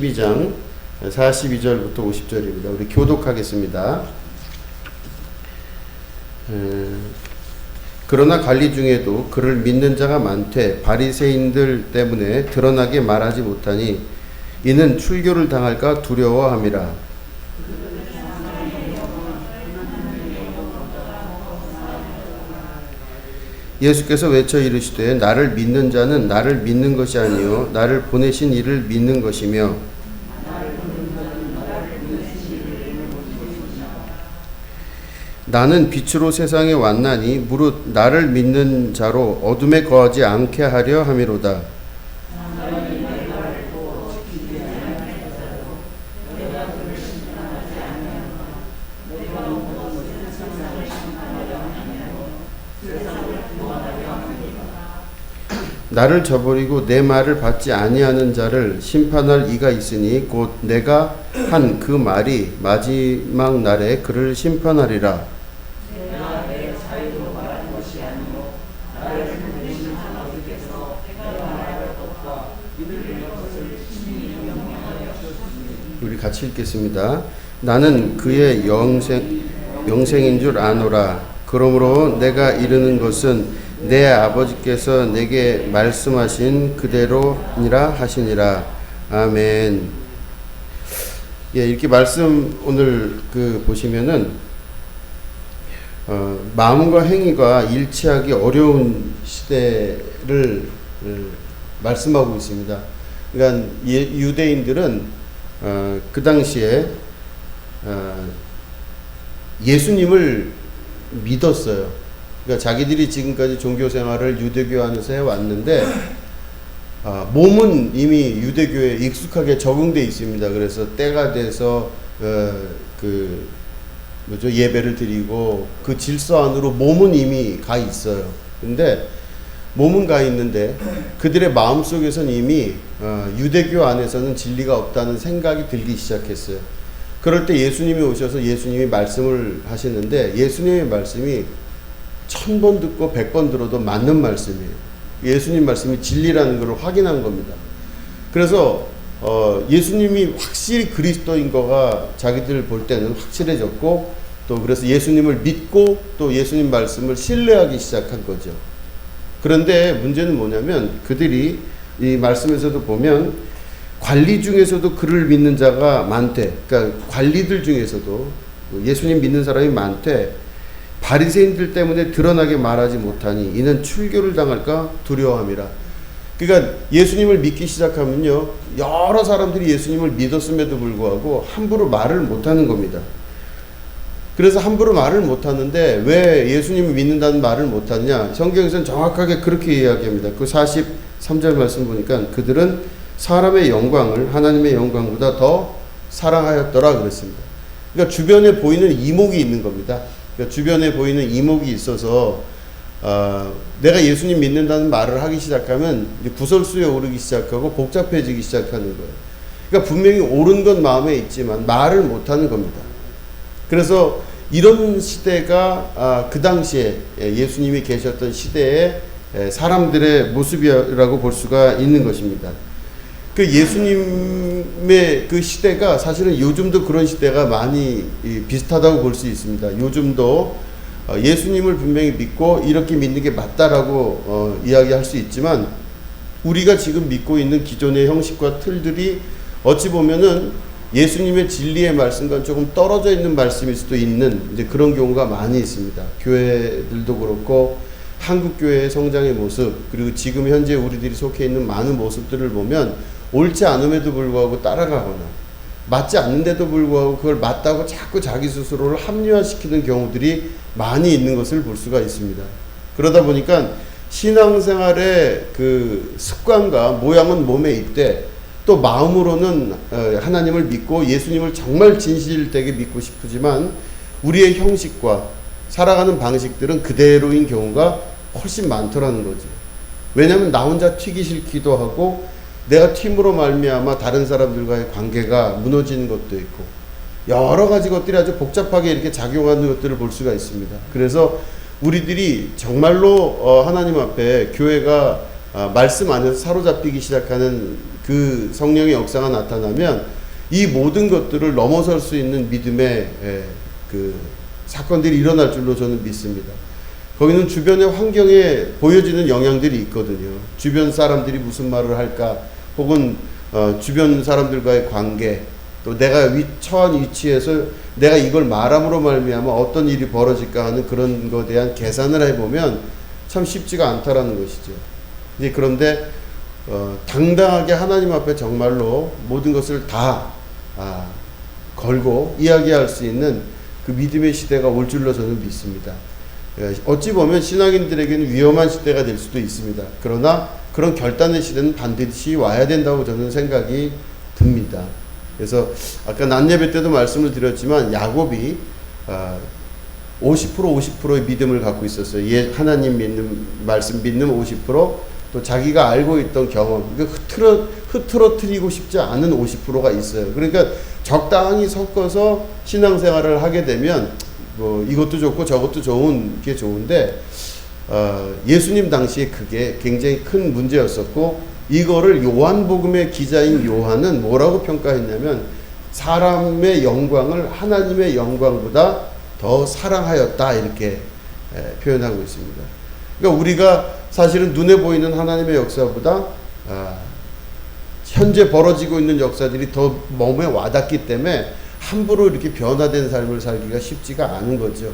12장 42절부터 50절입니다. 우리 교독하겠습니다. 그러나 관리 중에도 그를 믿는 자가 많되 바리새인들 때문에 드러나게 말하지 못하니 이는 출교를 당할까 두려워함이라. 예수께서 외쳐 이르시되 나를 믿는 자는 나를 믿는 것이 아니요 나를 보내신 이를 믿는 것이며 나는 빛으로 세상에 왔나니 무릇 나를 믿는 자로 어둠에 거하지 않게 하려 함이로다. 나를 저버리고 내 말을 받지 아니하는 자를 심판할 이가 있으니 곧 내가 한 그 말이 마지막 날에 그를 심판하리라. 우리 같이 읽겠습니다. 나는 그의 영생인 줄 아노라. 그러므로 내가 이르는 것은 내 아버지께서 내게 말씀하신 그대로니라 하시니라. 아멘. 예, 이렇게 말씀 오늘 보시면은 마음과 행위가 일치하기 어려운 시대를 말씀하고 있습니다. 그러니까 유대인들은 그 당시에 예수님을 믿었어요. 그러니까 자기들이 지금까지 종교 생활을 유대교 안에서 해왔는데 몸은 이미 유대교에 익숙하게 적응돼 있습니다. 그래서 때가 돼서 예배를 드리고 그 질서 안으로 몸은 이미 가 있어요. 근데 몸은 가 있는데 그들의 마음속에서는 이미 유대교 안에서는 진리가 없다는 생각이 들기 시작했어요. 그럴 때 예수님이 오셔서 예수님이 말씀을 하시는데 예수님의 말씀이 1000번 듣고 100번 들어도 맞는 말씀이에요. 예수님 말씀이 진리라는 걸 확인한 겁니다. 그래서 예수님이 확실히 그리스도인 거가 자기들 볼 때는 확실해졌고 또 그래서 예수님을 믿고 또 예수님 말씀을 신뢰하기 시작한 거죠. 그런데 문제는 뭐냐면 그들이 이 말씀에서도 보면 관리 중에서도 그를 믿는 자가 많대. 그러니까 관리들 중에서도 예수님 믿는 사람이 많대. 바리새인들 때문에 드러나게 말하지 못하니 이는 출교를 당할까 두려워함이라. 그러니까 예수님을 믿기 시작하면요 여러 사람들이 예수님을 믿었음에도 불구하고 함부로 말을 못하는 겁니다. 그래서 함부로 말을 못하는데 왜 예수님을 믿는다는 말을 못하느냐, 성경에서는 정확하게 그렇게 이야기합니다. 그 43절 말씀 보니까 그들은 사람의 영광을 하나님의 영광보다 더 사랑하였더라 그랬습니다. 그러니까 주변에 보이는 이목이 있는 겁니다. 그러니까 주변에 보이는 이목이 있어서 내가 예수님 믿는다는 말을 하기 시작하면 이제 구설수에 오르기 시작하고 복잡해지기 시작하는 거예요. 그러니까 분명히 옳은 건 마음에 있지만 말을 못하는 겁니다. 그래서 이런 시대가 그 당시에 예수님이 계셨던 시대의 사람들의 모습이라고 볼 수가 있는 것입니다. 그 예수님의 그 시대가 사실은 요즘도 그런 시대가 많이 비슷하다고 볼 수 있습니다. 요즘도 예수님을 분명히 믿고 이렇게 믿는 게 맞다라고 이야기할 수 있지만 우리가 지금 믿고 있는 기존의 형식과 틀들이 어찌 보면은 예수님의 진리의 말씀과 조금 떨어져 있는 말씀일 수도 있는 이제 그런 경우가 많이 있습니다. 교회들도 그렇고 한국교회의 성장의 모습 그리고 지금 현재 우리들이 속해 있는 많은 모습들을 보면 옳지 않음에도 불구하고 따라가거나 맞지 않는데도 불구하고 그걸 맞다고 자꾸 자기 스스로를 합리화시키는 경우들이 많이 있는 것을 볼 수가 있습니다. 그러다 보니까 신앙생활의 그 습관과 모양은 몸에 있되 또 마음으로는 하나님을 믿고 예수님을 정말 진실되게 믿고 싶지만 우리의 형식과 살아가는 방식들은 그대로인 경우가 훨씬 많더라는 거죠. 왜냐하면 나 혼자 튀기 싫기도 하고 내가 튀므로 말미암아 다른 사람들과의 관계가 무너지는 것도 있고 여러 가지 것들이 아주 복잡하게 이렇게 작용하는 것들을 볼 수가 있습니다. 그래서 우리들이 정말로 하나님 앞에 교회가 말씀 안에서 사로잡히기 시작하는 그 성령의 역사가 나타나면 이 모든 것들을 넘어설 수 있는 믿음의 그 사건들이 일어날 줄로 저는 믿습니다. 거기는 주변의 환경에 보여지는 영향들이 있거든요. 주변 사람들이 무슨 말을 할까, 혹은 주변 사람들과의 관계, 또 내가 처한 위치에서 내가 이걸 말함으로 말미암아 어떤 일이 벌어질까 하는 그런 것에 대한 계산을 해보면 참 쉽지가 않다라는 것이죠. 그런데 당당하게 하나님 앞에 정말로 모든 것을 다 걸고 이야기할 수 있는 그 믿음의 시대가 올 줄로 저는 믿습니다. 어찌 보면 신앙인들에게는 위험한 시대가 될 수도 있습니다. 그러나 그런 결단의 시대는 반드시 와야 된다고 저는 생각이 듭니다. 그래서 아까 낮 예배 때도 말씀을 드렸지만 야곱이 50%의 믿음을 갖고 있었어요. 하나님 믿는 말씀 믿는 50%, 또 자기가 알고 있던 경험, 그러니까 흐트러뜨리고 싶지 않은 50%가 있어요. 그러니까 적당히 섞어서 신앙생활을 하게 되면 뭐 이것도 좋고 저것도 좋은 게 좋은데 예수님 당시에 그게 굉장히 큰 문제였었고, 이거를 요한복음의 기자인 요한은 뭐라고 평가했냐면 사람의 영광을 하나님의 영광보다 더 사랑하였다, 이렇게 표현하고 있습니다. 그러니까 우리가 사실은 눈에 보이는 하나님의 역사보다 현재 벌어지고 있는 역사들이 더 몸에 와닿기 때문에 함부로 이렇게 변화된 삶을 살기가 쉽지가 않은 거죠.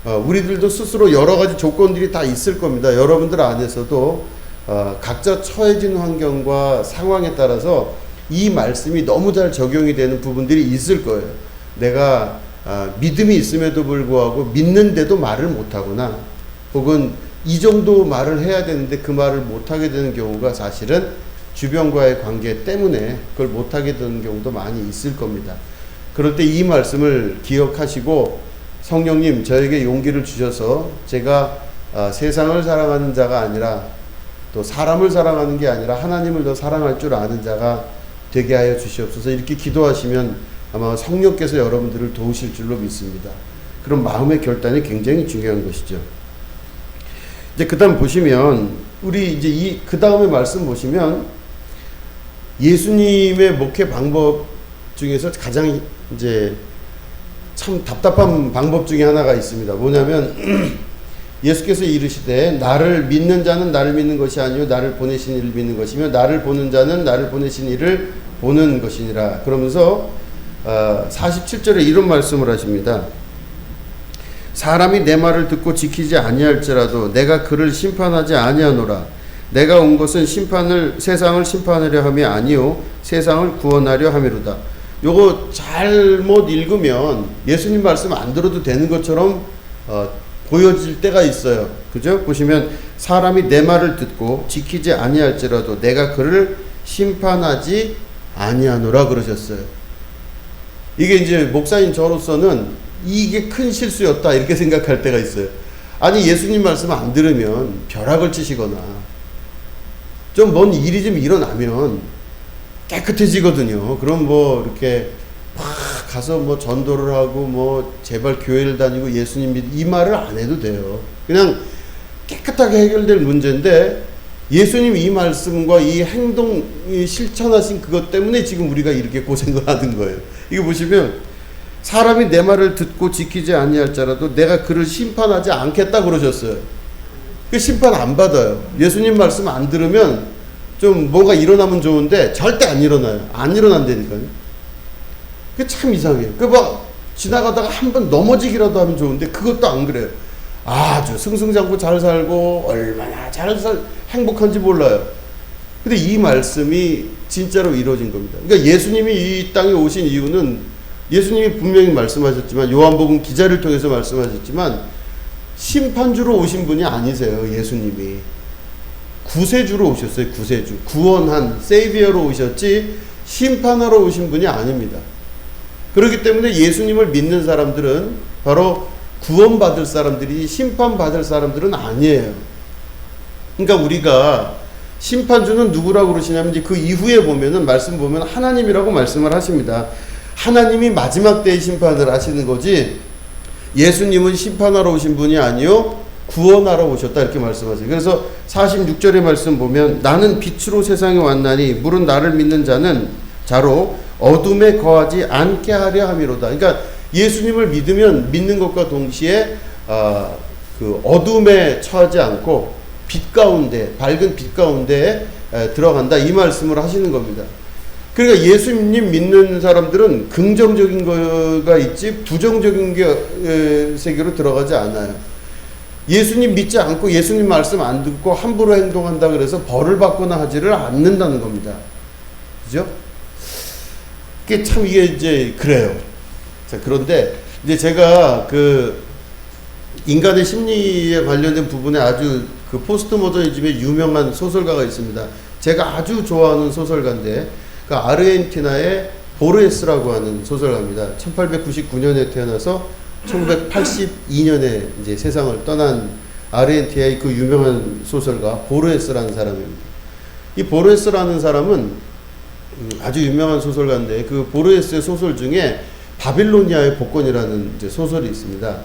우리들도 스스로 여러 가지 조건들이 다 있을 겁니다. 여러분들 안에서도 각자 처해진 환경과 상황에 따라서 이 말씀이 너무 잘 적용이 되는 부분들이 있을 거예요. 내가 믿음이 있음에도 불구하고 믿는데도 말을 못하거나, 혹은 이 정도 말을 해야 되는데 그 말을 못하게 되는 경우가 사실은 주변과의 관계 때문에 그걸 못하게 되는 경우도 많이 있을 겁니다. 그럴 때 이 말씀을 기억하시고, 성령님 저에게 용기를 주셔서 제가 세상을 사랑하는 자가 아니라, 또 사람을 사랑하는 게 아니라 하나님을 더 사랑할 줄 아는 자가 되게 하여 주시옵소서, 이렇게 기도하시면 아마 성령께서 여러분들을 도우실 줄로 믿습니다. 그런 마음의 결단이 굉장히 중요한 것이죠. 이제 그 다음 보시면, 우리 이제 그 다음에 말씀 보시면, 예수님의 목회 방법 중에서 가장 이제 참 답답한 방법 중에 하나가 있습니다. 뭐냐면 예수께서 이르시되 나를 믿는 자는 나를 믿는 것이 아니요 나를 보내신 이를 믿는 것이며 나를 보는 자는 나를 보내신 이를 보는 것이니라. 그러면서 47절에 이런 말씀을 하십니다. 사람이 내 말을 듣고 지키지 아니할지라도 내가 그를 심판하지 아니하노라. 내가 온 것은 세상을 심판하려 함이 아니요 세상을 구원하려 함이로다. 요거 잘못 읽으면 예수님 말씀 안 들어도 되는 것처럼 보여질 때가 있어요. 그죠? 보시면 사람이 내 말을 듣고 지키지 아니할지라도 내가 그를 심판하지 아니하노라 그러셨어요. 이게 이제 목사인 저로서는 이게 큰 실수였다 이렇게 생각할 때가 있어요. 아니 예수님 말씀 안 들으면 벼락을 치시거나 좀 뭔 일이 좀 일어나면 깨끗해지거든요. 그럼 뭐 이렇게 막 가서 뭐 전도를 하고 뭐 제발 교회를 다니고 예수님 믿 이 말을 안 해도 돼요. 그냥 깨끗하게 해결될 문제인데 예수님 이 말씀과 이 행동이 실천하신 그것 때문에 지금 우리가 이렇게 고생을 하는 거예요. 이거 보시면 사람이 내 말을 듣고 지키지 아니할지라도 내가 그를 심판하지 않겠다 그러셨어요. 그 심판 안 받아요. 예수님 말씀 안 들으면 좀 뭐가 일어나면 좋은데 절대 안 일어나요. 안 일어난다니까요. 그게 참 이상해요. 그 막 지나가다가 한번 넘어지기라도 하면 좋은데 그것도 안 그래요. 아주 승승장구 잘 살고 얼마나 행복한지 몰라요. 근데 이 말씀이 진짜로 이루어진 겁니다. 그러니까 예수님이 이 땅에 오신 이유는 예수님이 분명히 말씀하셨지만 요한복음 기자를 통해서 말씀하셨지만 심판주로 오신 분이 아니세요. 예수님이 구세주로 오셨어요. 구세주, 구원한 세이비어로 오셨지 심판하러 오신 분이 아닙니다. 그렇기 때문에 예수님을 믿는 사람들은 바로 구원받을 사람들이 심판받을 사람들은 아니에요. 그러니까 우리가 심판주는 누구라고 그러시냐면 이제 그 이후에 보면은 말씀 보면 하나님이라고 말씀을 하십니다. 하나님이 마지막 때의 심판을 하시는 거지 예수님은 심판하러 오신 분이 아니요 구원하러 오셨다 이렇게 말씀하세요. 그래서 46절의 말씀 보면 나는 빛으로 세상에 왔나니 물은 나를 믿는 자로 어둠에 거하지 않게 하려 함이로다. 그러니까 예수님을 믿는 것과 동시에 그 어둠에 처하지 않고 빛 가운데, 밝은 빛 가운데에 들어간다 이 말씀을 하시는 겁니다. 그러니까 예수님 믿는 사람들은 긍정적인 거가 있지 부정적인 세계로 들어가지 않아요. 예수님 믿지 않고 예수님 말씀 안 듣고 함부로 행동한다 그래서 벌을 받거나 하지를 않는다는 겁니다. 그죠? 이게 이제 그래요. 자, 그런데 이제 제가 그 인간의 심리에 관련된 부분에 아주 그 포스트 모더니즘의 유명한 소설가가 있습니다. 제가 아주 좋아하는 소설가인데 그 아르헨티나의 보르헤스라고 하는 소설가입니다. 1899년에 태어나서 1982년에 이제 세상을 떠난 아르헨티나의 그 유명한 소설가 보르헤스라는 사람입니다. 이 보르헤스라는 사람은 아주 유명한 소설가인데 그 보르헤스의 소설 중에 바빌로니아의 복권이라는 이제 소설이 있습니다.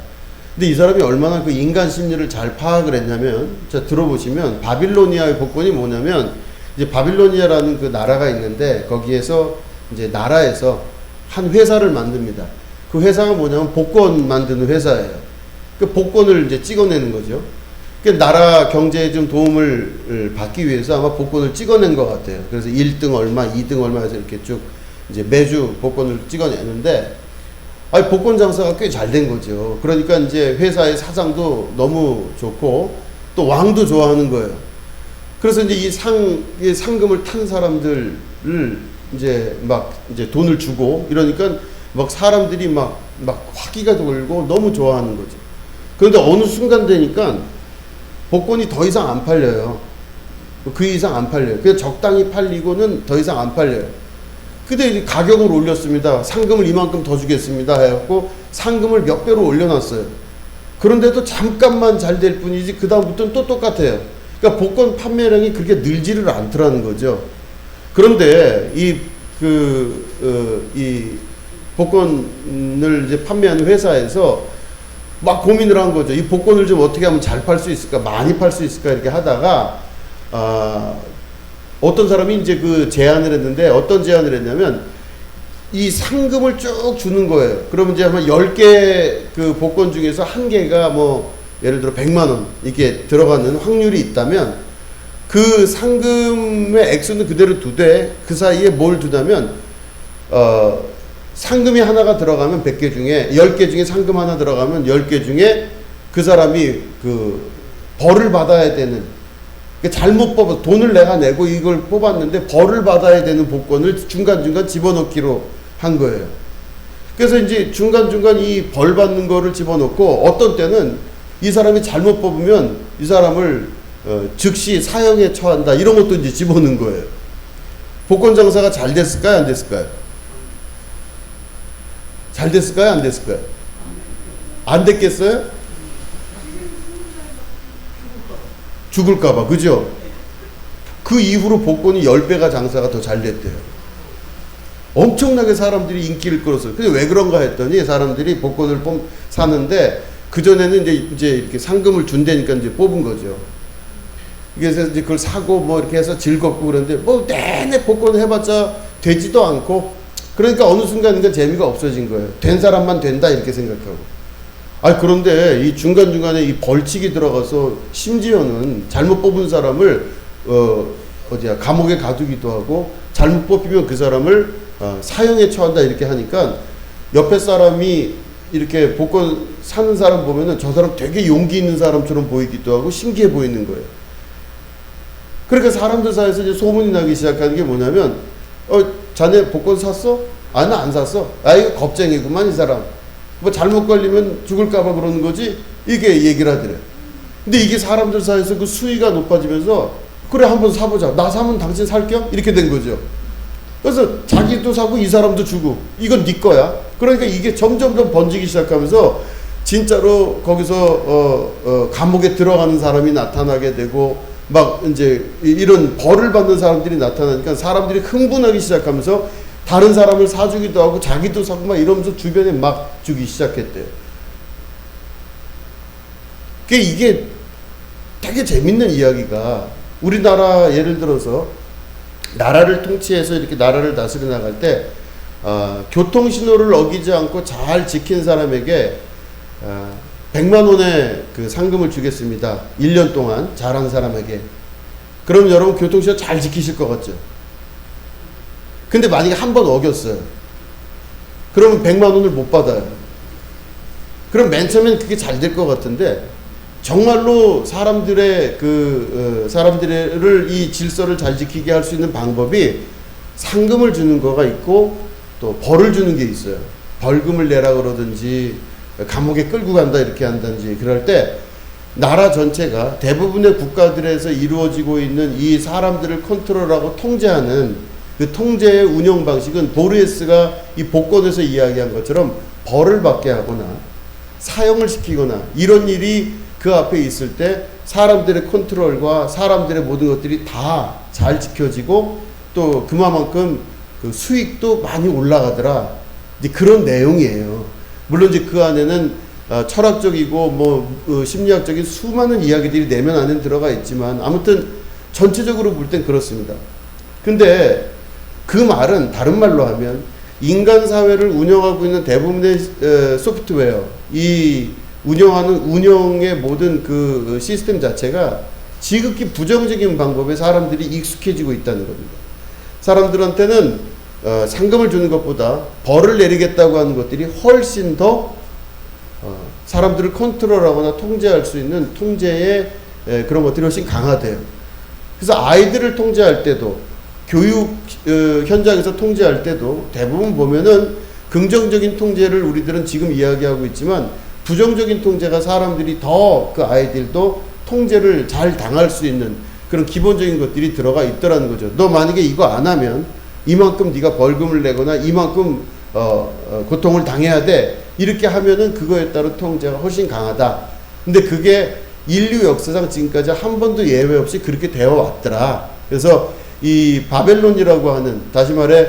근데 이 사람이 얼마나 그 인간 심리를 잘 파악을 했냐면, 자, 들어보시면, 바빌로니아의 복권이 뭐냐면, 이제 바빌로니아라는 그 나라가 있는데, 거기에서, 이제 나라에서 한 회사를 만듭니다. 그 회사가 뭐냐면, 복권 만드는 회사예요. 그 복권을 이제 찍어내는 거죠. 그 나라 경제에 좀 도움을 받기 위해서 아마 복권을 찍어낸 것 같아요. 그래서 1등 얼마, 2등 얼마 해서 이렇게 쭉 이제 매주 복권을 찍어내는데, 복권 장사가 꽤 잘 된 거죠. 그러니까 이제 회사의 사장도 너무 좋고 또 왕도 좋아하는 거예요. 그래서 이제 이 상금을 탄 사람들을 이제 이제 돈을 주고 이러니까 막 사람들이 막 화기가 돌고 너무 좋아하는 거죠. 그런데 어느 순간 되니까 복권이 더 이상 안 팔려요. 그 이상 안 팔려요. 그냥 적당히 팔리고는 더 이상 안 팔려요. 근데 가격을 올렸습니다. 상금을 이만큼 더 주겠습니다. 해갖고 상금을 몇 배로 올려놨어요. 그런데도 잠깐만 잘 될 뿐이지 그 다음부터는 또 똑같아요. 그러니까 복권 판매량이 그렇게 늘지를 않더라는 거죠. 그런데 이 복권을 이제 판매하는 회사에서 막 고민을 한 거죠. 이 복권을 좀 어떻게 하면 잘 팔 수 있을까, 많이 팔 수 있을까 이렇게 하다가 어떤 사람이 이제 그 제안을 했는데 어떤 제안을 했냐면 이 상금을 쭉 주는 거예요. 그러면 이제 아마 10개 그 복권 중에서 한 개가 뭐 예를 들어 100만 원 이렇게 들어가는 확률이 있다면 그 상금의 액수는 그대로 두되 그 사이에 뭘 두냐면 상금이 하나가 들어가면 100개 중에 10개 중에 상금 하나 들어가면 10개 중에 그 사람이 그 벌을 받아야 되는 잘못 뽑아 돈을 내가 내고 이걸 뽑았는데 벌을 받아야 되는 복권을 중간중간 집어넣기로 한 거예요. 그래서 이제 중간중간 이 벌 받는 거를 집어넣고 어떤 때는 이 사람이 잘못 뽑으면 이 사람을 즉시 사형에 처한다 이런 것도 이제 집어넣은 거예요. 복권 장사가 잘 됐을까요? 안 됐을까요? 잘 됐을까요? 안 됐을까요? 안 됐겠어요? 죽을까봐, 그죠? 그 이후로 복권이 10배가 장사가 더 잘 됐대요. 엄청나게 사람들이 인기를 끌었어요. 근데 왜 그런가 했더니 사람들이 복권을 사는데 그전에는 이제 이렇게 상금을 준다니까 이제 뽑은 거죠. 그래서 이제 그걸 사고 뭐 이렇게 해서 즐겁고 그런데 뭐 내내 복권을 해봤자 되지도 않고 그러니까 어느 순간인가 재미가 없어진 거예요. 된 사람만 된다 이렇게 생각하고. 그런데 이 중간중간에 이 벌칙이 들어가서 심지어는 잘못 뽑은 사람을 감옥에 가두기도 하고 잘못 뽑히면 그 사람을 사형에 처한다 이렇게 하니까 옆에 사람이 이렇게 복권 사는 사람 보면은 저 사람 되게 용기 있는 사람처럼 보이기도 하고 신기해 보이는 거예요. 그러니까 사람들 사이에서 이제 소문이 나기 시작하는 게 뭐냐면 자네 복권 샀어? 나 안 샀어. 이거 겁쟁이구만 이 사람. 뭐 잘못 걸리면 죽을까봐 그러는 거지 이게 얘기를 하더래. 근데 이게 사람들 사이에서 그 수위가 높아지면서 그래 한번 사보자. 나 사면 당신 살 겸? 이렇게 된 거죠. 그래서 자기도 사고 이 사람도 주고 이건 네 거야. 그러니까 이게 점점 번지기 시작하면서 진짜로 거기서 감옥에 들어가는 사람이 나타나게 되고 막 이제 이런 벌을 받는 사람들이 나타나니까 사람들이 흥분하기 시작하면서 다른 사람을 사주기도 하고 자기도 사고 막 이러면서 주변에 막 주기 시작했대요. 이게 되게 재밌는 이야기가, 우리나라 예를 들어서 나라를 통치해서 이렇게 나라를 다스려 나갈 때 교통신호를 어기지 않고 잘 지킨 사람에게 100만 원의 그 상금을 주겠습니다. 1년 동안 잘한 사람에게. 그럼 여러분 교통신호 잘 지키실 것 같죠? 근데 만약에 한 번 어겼어요. 그러면 100만 원을 못 받아요. 그럼 맨 처음엔 그게 잘 될 것 같은데, 정말로 사람들을 이 질서를 잘 지키게 할 수 있는 방법이 상금을 주는 거가 있고 또 벌을 주는 게 있어요. 벌금을 내라 그러든지 감옥에 끌고 간다 이렇게 한다든지. 그럴 때 나라 전체가, 대부분의 국가들에서 이루어지고 있는 이 사람들을 컨트롤하고 통제하는 그 통제의 운영 방식은 보르헤스가 이 복권에서 이야기한 것처럼 벌을 받게 하거나 사형을 시키거나 이런 일이 그 앞에 있을 때 사람들의 컨트롤과 사람들의 모든 것들이 다 잘 지켜지고 또 그만큼 그 수익도 많이 올라가더라. 이제 그런 내용이에요. 물론 이제 그 안에는 철학적이고 심리학적인 수많은 이야기들이 내면 안에 들어가 있지만 아무튼 전체적으로 볼 땐 그렇습니다. 근데 그 말은 다른 말로 하면 인간 사회를 운영하고 있는 대부분의 소프트웨어, 이 운영하는 운영의 모든 그 시스템 자체가 지극히 부정적인 방법에 사람들이 익숙해지고 있다는 겁니다. 사람들한테는 상금을 주는 것보다 벌을 내리겠다고 하는 것들이 훨씬 더 사람들을 컨트롤하거나 통제할 수 있는 통제의 그런 것들이 훨씬 강화돼요. 그래서 아이들을 통제할 때도, 교육 현장에서 통제할 때도 대부분 보면은 긍정적인 통제를 우리들은 지금 이야기하고 있지만 부정적인 통제가 사람들이 더 그 아이들도 통제를 잘 당할 수 있는 그런 기본적인 것들이 들어가 있더라는 거죠. 너 만약에 이거 안 하면 이만큼 네가 벌금을 내거나 이만큼 고통을 당해야 돼. 이렇게 하면은 그거에 따른 통제가 훨씬 강하다. 근데 그게 인류 역사상 지금까지 한 번도 예외 없이 그렇게 되어 왔더라. 그래서 이 바벨론이라고 하는, 다시 말해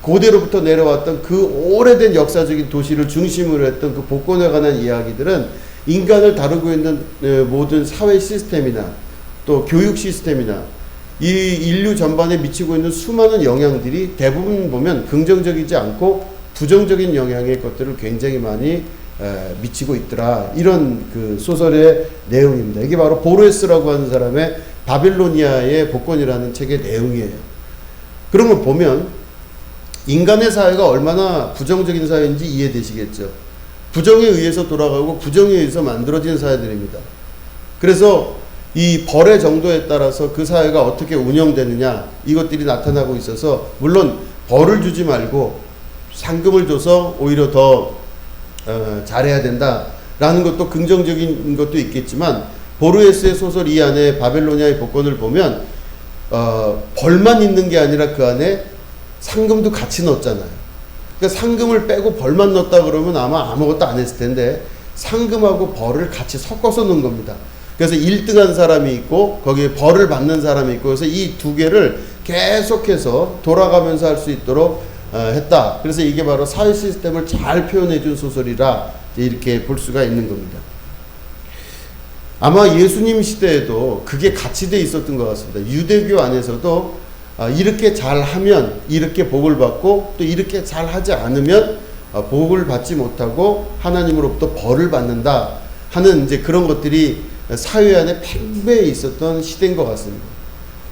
고대로부터 내려왔던 그 오래된 역사적인 도시를 중심으로 했던 그 복권에 관한 이야기들은 인간을 다루고 있는 모든 사회 시스템이나 또 교육 시스템이나 이 인류 전반에 미치고 있는 수많은 영향들이 대부분 보면 긍정적이지 않고 부정적인 영향의 것들을 굉장히 많이 미치고 있더라. 이런 그 소설의 내용입니다. 이게 바로 보르헤스라고 하는 사람의 바빌로니아의 복권이라는 책의 내용이에요. 그런 걸 보면 인간의 사회가 얼마나 부정적인 사회인지 이해되시겠죠. 부정에 의해서 돌아가고 부정에 의해서 만들어진 사회들입니다. 그래서 이 벌의 정도에 따라서 그 사회가 어떻게 운영되느냐 이것들이 나타나고 있어서, 물론 벌을 주지 말고 상금을 줘서 오히려 더 잘해야 된다라는 것도 긍정적인 것도 있겠지만, 보르헤스의 소설 이 안에 바벨로니아의 복권을 보면 벌만 있는 게 아니라 그 안에 상금도 같이 넣었잖아요. 그러니까 상금을 빼고 벌만 넣었다 그러면 아마 아무것도 안 했을 텐데 상금하고 벌을 같이 섞어서 넣은 겁니다. 그래서 1등한 사람이 있고 거기에 벌을 받는 사람이 있고, 그래서 이 두 개를 계속해서 돌아가면서 할 수 있도록 했다. 그래서 이게 바로 사회 시스템을 잘 표현해 준 소설이라 이렇게 볼 수가 있는 겁니다. 아마 예수님 시대에도 그게 같이 돼 있었던 것 같습니다. 유대교 안에서도 이렇게 잘하면 이렇게 복을 받고 또 이렇게 잘하지 않으면 복을 받지 못하고 하나님으로부터 벌을 받는다 하는 이제 그런 것들이 사회 안에 팽배해 있었던 시대인 것 같습니다.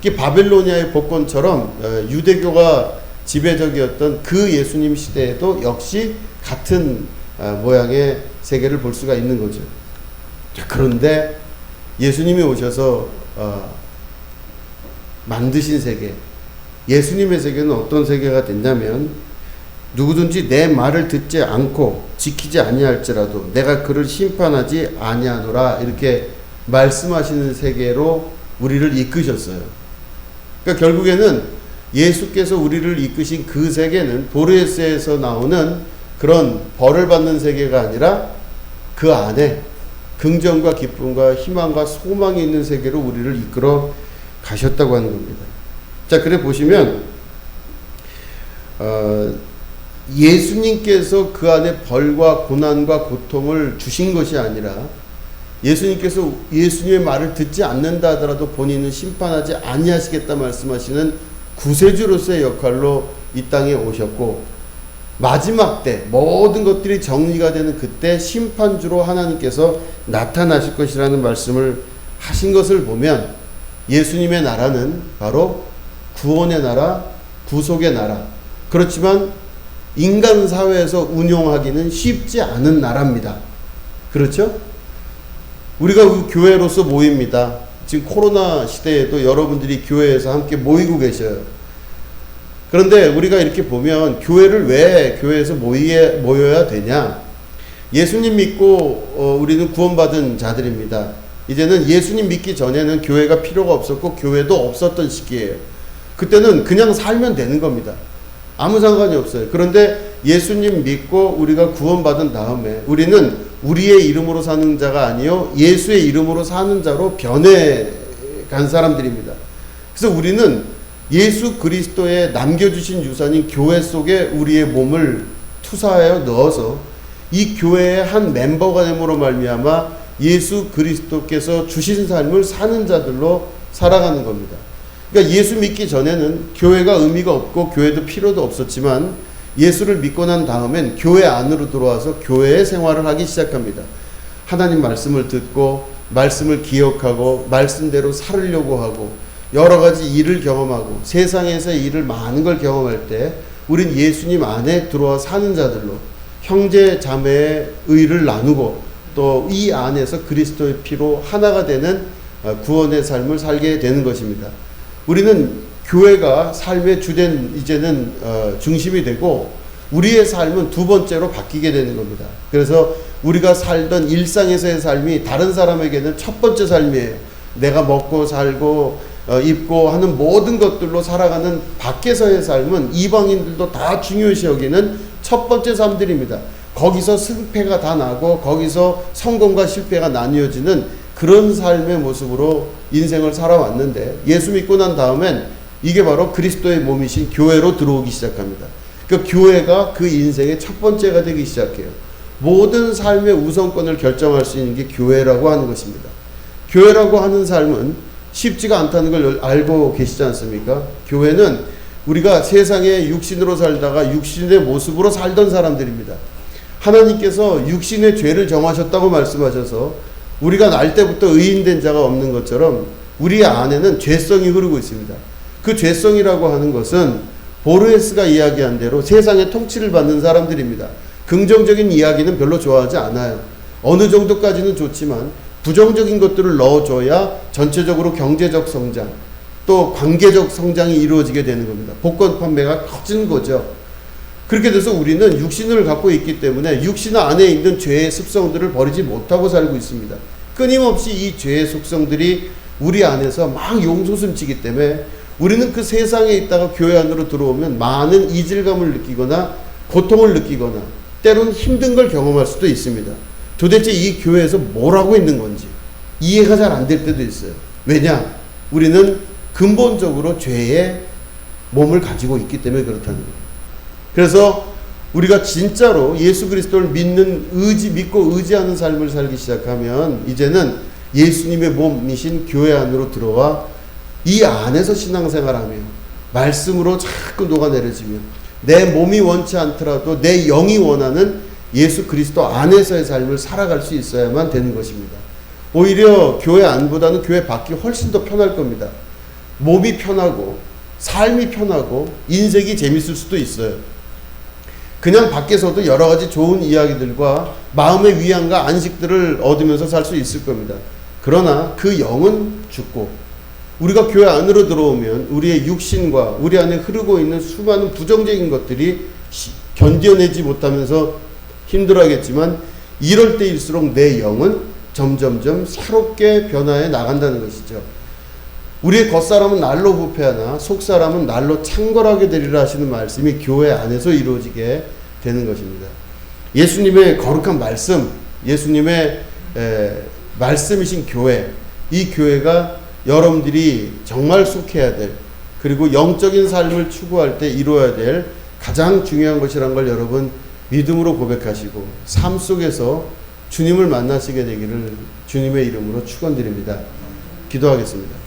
이게 바벨로니아의 복권처럼 유대교가 지배적이었던 그 예수님 시대에도 역시 같은 모양의 세계를 볼 수가 있는 거죠. 그런데 예수님이 오셔서 만드신 세계, 예수님의 세계는 어떤 세계가 됐냐면, 누구든지 내 말을 듣지 않고 지키지 아니할지라도 내가 그를 심판하지 아니하노라, 이렇게 말씀하시는 세계로 우리를 이끄셨어요. 그러니까 결국에는 예수께서 우리를 이끄신 그 세계는 보르헤스에서 나오는 그런 벌을 받는 세계가 아니라 그 안에 긍정과 기쁨과 희망과 소망이 있는 세계로 우리를 이끌어 가셨다고 하는 겁니다. 자, 그래 보시면 예수님께서 그 안에 벌과 고난과 고통을 주신 것이 아니라 예수님께서 예수님의 말을 듣지 않는다 하더라도 본인은 심판하지 아니하시겠다 말씀하시는 구세주로서의 역할로 이 땅에 오셨고, 마지막 때 모든 것들이 정리가 되는 그때 심판주로 하나님께서 나타나실 것이라는 말씀을 하신 것을 보면, 예수님의 나라는 바로 구원의 나라, 구속의 나라, 그렇지만 인간 사회에서 운용하기는 쉽지 않은 나라입니다. 그렇죠? 우리가 교회로서 모입니다. 지금 코로나 시대에도 여러분들이 교회에서 함께 모이고 계셔요. 그런데 우리가 이렇게 보면 교회를 왜 교회에서 모여야 되냐? 예수님 믿고 우리는 구원받은 자들입니다. 이제는 예수님 믿기 전에는 교회가 필요가 없었고 교회도 없었던 시기예요. 그때는 그냥 살면 되는 겁니다. 아무 상관이 없어요. 그런데 예수님 믿고 우리가 구원받은 다음에 우리는 우리의 이름으로 사는 자가 아니요 예수의 이름으로 사는 자로 변해간 사람들입니다. 그래서 우리는 예수 그리스도의 남겨주신 유산인 교회 속에 우리의 몸을 투사하여 넣어서 이 교회의 한 멤버가 됨으로 말미암아 예수 그리스도께서 주신 삶을 사는 자들로 살아가는 겁니다. 그러니까 예수 믿기 전에는 교회가 의미가 없고 교회도 필요도 없었지만, 예수를 믿고 난 다음엔 교회 안으로 들어와서 교회의 생활을 하기 시작합니다. 하나님 말씀을 듣고 말씀을 기억하고 말씀대로 살으려고 하고 여러 가지 일을 경험하고 세상에서의 일을 많은 걸 경험할 때 우린 예수님 안에 들어와 사는 자들로 형제 자매의 의를 나누고 또 이 안에서 그리스도의 피로 하나가 되는 구원의 삶을 살게 되는 것입니다. 우리는 교회가 삶의 주된 이제는 중심이 되고 우리의 삶은 두 번째로 바뀌게 되는 겁니다. 그래서 우리가 살던 일상에서의 삶이 다른 사람에게는 첫 번째 삶이에요. 내가 먹고 살고 입고 하는 모든 것들로 살아가는 밖에서의 삶은 이방인들도 다 중요시 여기는 첫 번째 삶들입니다. 거기서 승패가 다 나고 거기서 성공과 실패가 나뉘어지는 그런 삶의 모습으로 인생을 살아왔는데, 예수 믿고 난 다음엔 이게 바로 그리스도의 몸이신 교회로 들어오기 시작합니다. 그러니까 교회가 그 인생의 첫 번째가 되기 시작해요. 모든 삶의 우선권을 결정할 수 있는 게 교회라고 하는 것입니다. 교회라고 하는 삶은 쉽지가 않다는 걸 알고 계시지 않습니까? 교회는 우리가 세상에 육신으로 살다가 육신의 모습으로 살던 사람들입니다. 하나님께서 육신의 죄를 정하셨다고 말씀하셔서 우리가 날 때부터 의인된 자가 없는 것처럼 우리 안에는 죄성이 흐르고 있습니다. 그 죄성이라고 하는 것은 보르헤스가 이야기한 대로 세상의 통치를 받는 사람들입니다. 긍정적인 이야기는 별로 좋아하지 않아요. 어느 정도까지는 좋지만 부정적인 것들을 넣어줘야 전체적으로 경제적 성장, 또 관계적 성장이 이루어지게 되는 겁니다. 복권 판매가 커지는 거죠. 그렇게 돼서 우리는 육신을 갖고 있기 때문에 육신 안에 있는 죄의 습성들을 버리지 못하고 살고 있습니다. 끊임없이 이 죄의 속성들이 우리 안에서 막 용솟음치기 때문에 우리는 그 세상에 있다가 교회 안으로 들어오면 많은 이질감을 느끼거나 고통을 느끼거나 때로는 힘든 걸 경험할 수도 있습니다. 도대체 이 교회에서 뭘 하고 있는 건지 이해가 잘 안 될 때도 있어요. 왜냐? 우리는 근본적으로 죄의 몸을 가지고 있기 때문에 그렇다는 거예요. 그래서 우리가 진짜로 예수 그리스도를 믿고 의지하는 삶을 살기 시작하면 이제는 예수님의 몸이신 교회 안으로 들어와 이 안에서 신앙생활하며 말씀으로 자꾸 녹아내려지며 내 몸이 원치 않더라도 내 영이 원하는 예수 그리스도 안에서의 삶을 살아갈 수 있어야만 되는 것입니다. 오히려 교회 안보다는 교회 밖이 훨씬 더 편할 겁니다. 몸이 편하고 삶이 편하고 인생이 재밌을 수도 있어요. 그냥 밖에서도 여러 가지 좋은 이야기들과 마음의 위안과 안식들을 얻으면서 살 수 있을 겁니다. 그러나 그 영은 죽고 우리가 교회 안으로 들어오면 우리의 육신과 우리 안에 흐르고 있는 수많은 부정적인 것들이 견뎌내지 못하면서 힘들어하겠지만 이럴 때일수록 내 영은 점점점 새롭게 변화해 나간다는 것이죠. 우리의 겉사람은 날로 부패하나 속사람은 날로 창궐하게 되리라 하시는 말씀이 교회 안에서 이루어지게 되는 것입니다. 예수님의 거룩한 말씀, 예수님의 말씀이신 교회, 이 교회가 여러분들이 정말 속해야 될, 그리고 영적인 삶을 추구할 때 이루어야 될 가장 중요한 것이란 걸 여러분 믿음으로 고백하시고 삶 속에서 주님을 만나시게 되기를 주님의 이름으로 축원드립니다. 기도하겠습니다.